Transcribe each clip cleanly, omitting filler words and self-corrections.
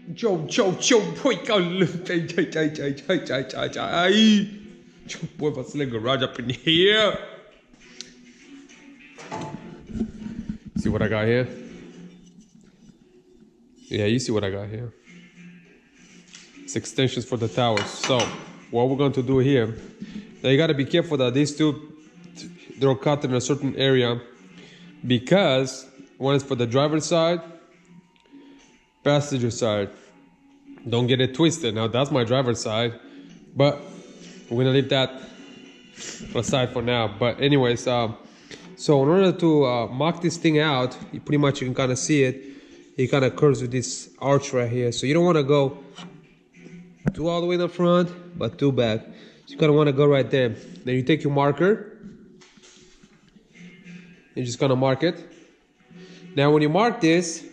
boy, boy, Vasile garage up in here. See what I got here? Yeah, you see what I got here. It's extensions for the towers. So what we're going to do here, now you got to be careful that these two, they're cut in a certain area, because one is for the driver's side, passenger side. Don't get it twisted. Now that's my driver's side, but we're gonna leave that aside for now. But anyways, so in order to mark this thing out, you can kind of see it. It kind of curves with this arch right here. So you don't want to go too all the way in the front, but too back. So you kind of want to go right there. Then you take your marker. You're just gonna mark it. Now when you mark this,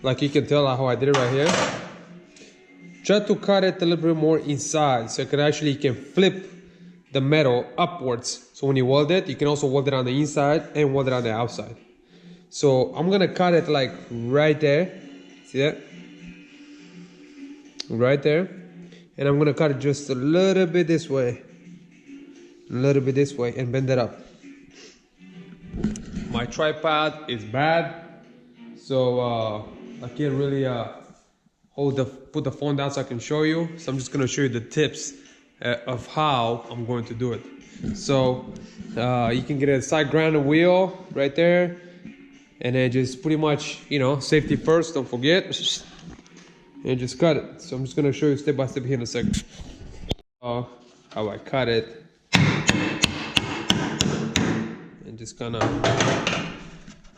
like you can tell how I did it right here, try to cut it a little bit more inside, so you can flip the metal upwards. So when you weld it, you can also weld it on the inside and weld it on the outside. So I'm gonna cut it like right there. See that? Right there. And I'm gonna cut it just a little bit this way. A little bit this way, and bend it up. My tripod is bad, so I can't really put the phone down so I can show you. So I'm just gonna show you the tips of how I'm going to do it. So you can get a side grinder wheel right there, and then just pretty much, safety first, don't forget, and just cut it. So I'm just gonna show you step by step here in a second how I cut it, and just kind of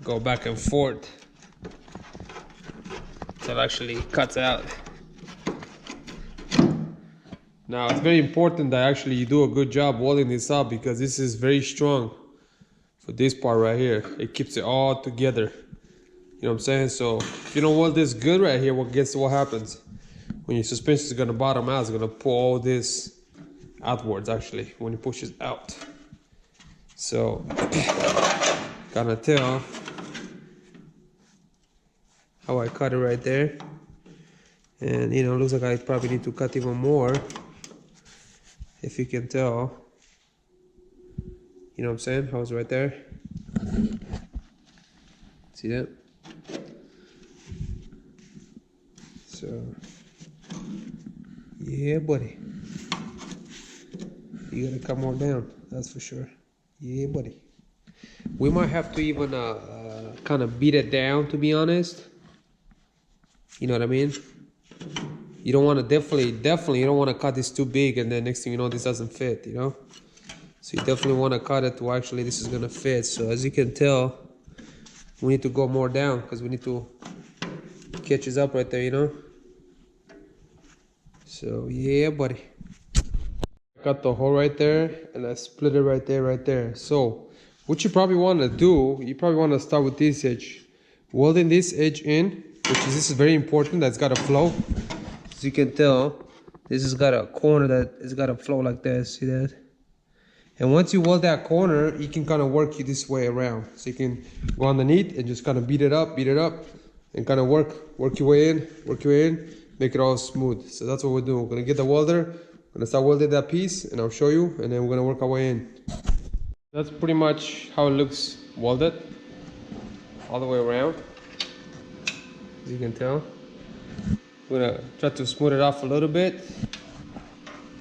go back and forth until it actually cuts out. Now it's very important that actually you do a good job welding this up, because this is very strong for this part right here. It keeps it all together. You know what I'm saying? So if you don't weld this good right here, guess what happens? When your suspension is gonna bottom out, it's gonna pull all this outwards actually when it pushes out. So gonna tell how I cut it right there. And it looks like I probably need to cut even more, if you can tell. You know what I'm saying? How it's right there. See that? So yeah, buddy, you gotta come more down, that's for sure. Yeah, buddy. We might have to even kind of beat it down, to be honest. You know what I mean? You don't want to definitely you don't want to cut this too big, and then next thing you know, this doesn't fit, So you definitely want to cut it to actually this is gonna fit. So as you can tell, we need to go more down, because we need to catch this up right there, So yeah, buddy. Got the hole right there, and I split it right there. So what you probably want to do, you probably want to start with this edge, welding this edge in, this is very important. That's got to flow. As you can tell, this has got a corner that is got to flow like this. See that? And once you weld that corner, you can kind of work you this way around. So you can go underneath and just kind of beat it up, and kind of work your way in, make it all smooth. So that's what we're doing. We're gonna get the welder, we're gonna start welding that piece, and I'll show you, and then we're gonna work our way in. That's pretty much how it looks welded, all the way around. As you can tell, we're gonna try to smooth it off a little bit,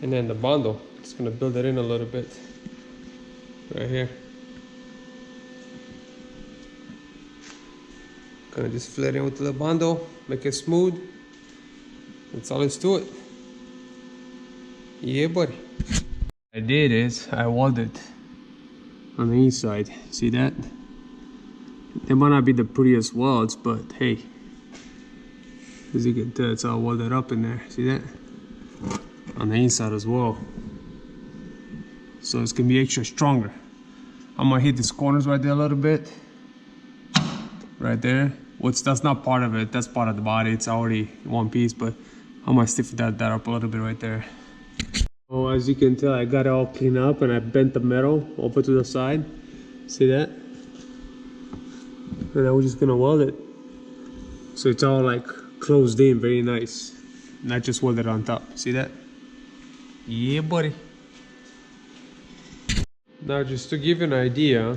and then the bundle, just gonna build it in a little bit right here. Gonna just flat in with the bundle, make it smooth. That's all there's to it. Yeah, buddy. What I did is I welded on the inside. See that? They might not be the prettiest welds, but hey, as you can tell, it's all welded up in there. See that? On the inside as well. So it's gonna be extra stronger. I'm gonna hit these corners right there a little bit. Right there. That's not part of it, that's part of the body. It's already one piece, but I'm gonna stiffen that up a little bit right there. Oh, as you can tell, I got it all cleaned up, and I bent the metal over to the side. See that? And now we're just gonna weld it. So it's all like closed in very nice, not just welded on top. See that? Yeah, buddy. Now just to give you an idea,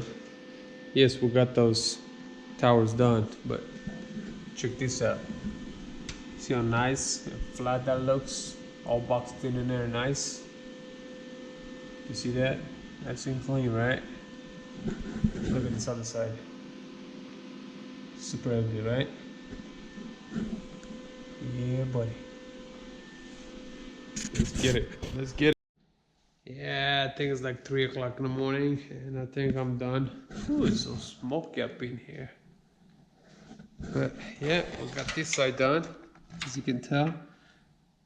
yes, we got those towers done, but check this out. See how nice and flat that looks? All boxed in there, nice. You see that? Nice and clean, right? Look at this other side. Super ugly, right? Yeah, buddy. Let's get it. Let's get it. Yeah, I think it's like 3 o'clock in the morning, and I think I'm done. Ooh, it's so smoky up in here. But yeah, we got this side done, as you can tell.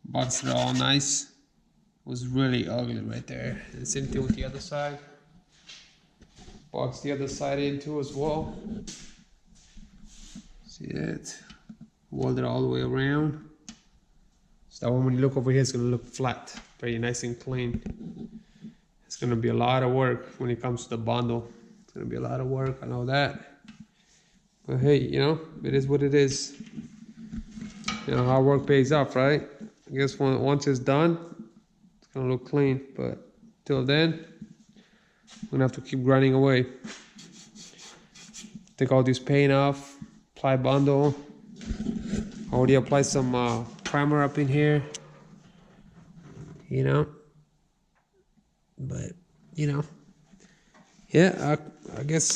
Boxed it all nice. It was really ugly right there. And same thing with the other side. Box the other side in too as well. See it? Weld it all the way around. So that way when you look over here, it's gonna look flat, very nice and clean. It's gonna be a lot of work when it comes to the bundle. It's gonna be a lot of work, I know that. But hey, you know, it is what it is. You know, hard work pays off, right? I guess once it's done, it's gonna look clean. But till then, we're gonna have to keep grinding away. Take all this paint off, apply bundle. Already applied some primer up in here, you know. But you know, yeah, I guess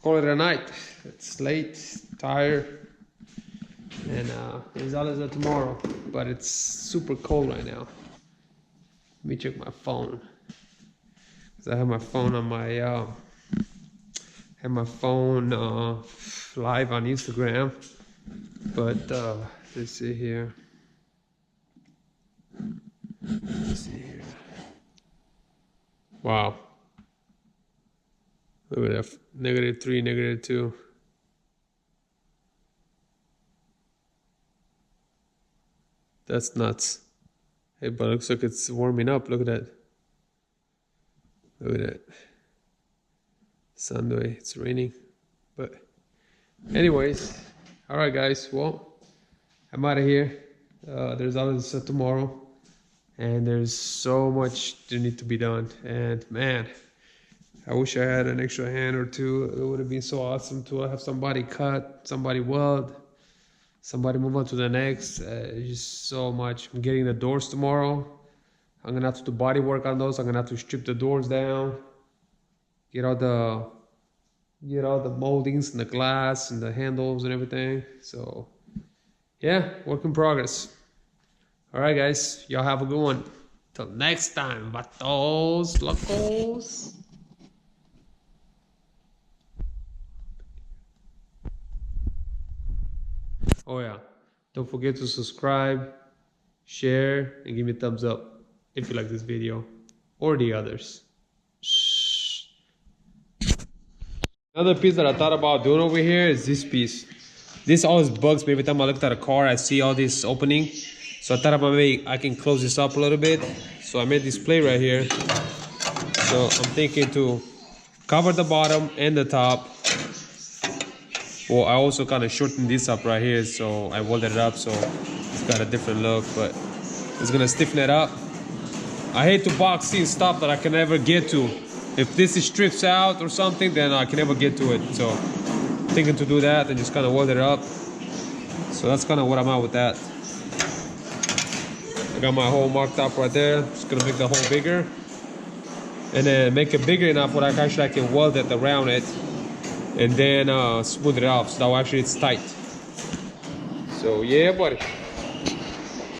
call it a night. It's late, tired, and there's others tomorrow. But it's super cold right now. Let me check my phone, cause I have my phone on my live on Instagram. But let's see here. Let's see here. Wow. Look at that. -3, -2. That's nuts. Hey, but it looks like it's warming up. Look at that. Look at that. Sunday. It's raining. But anyways, all right, guys. Well, I'm out of here. There's others tomorrow. And there's so much that need to be done. And man, I wish I had an extra hand or two. It would have been so awesome to have somebody cut, somebody weld, somebody move on to the next. It's just so much. I'm getting the doors tomorrow. I'm gonna have to do body work on those. I'm gonna have to strip the doors down, get all the moldings and the glass and the handles and everything. So yeah, work in progress. All right, guys, y'all have a good one. Till next time, vatos, locos. Oh yeah, don't forget to subscribe, share, and give me a thumbs up if you like this video or the others. Shh. Another piece that I thought about doing over here is this piece. This always bugs me every time I look at a car. I see all this opening. So I thought about maybe I can close this up a little bit. So I made this plate right here. So I'm thinking to cover the bottom and the top. Well, I also kind of shortened this up right here. So I welded it up so it's got a different look. But it's going to stiffen it up. I hate to box in stuff that I can never get to. If this strips out or something, then I can never get to it. So I'm thinking to do that and just kind of weld it up. So that's kind of what I'm at with that. I got my hole marked up right there. Just gonna make the hole bigger, and then make it bigger enough where I can weld it around it, and then smooth it out so that actually it's tight. So yeah, buddy.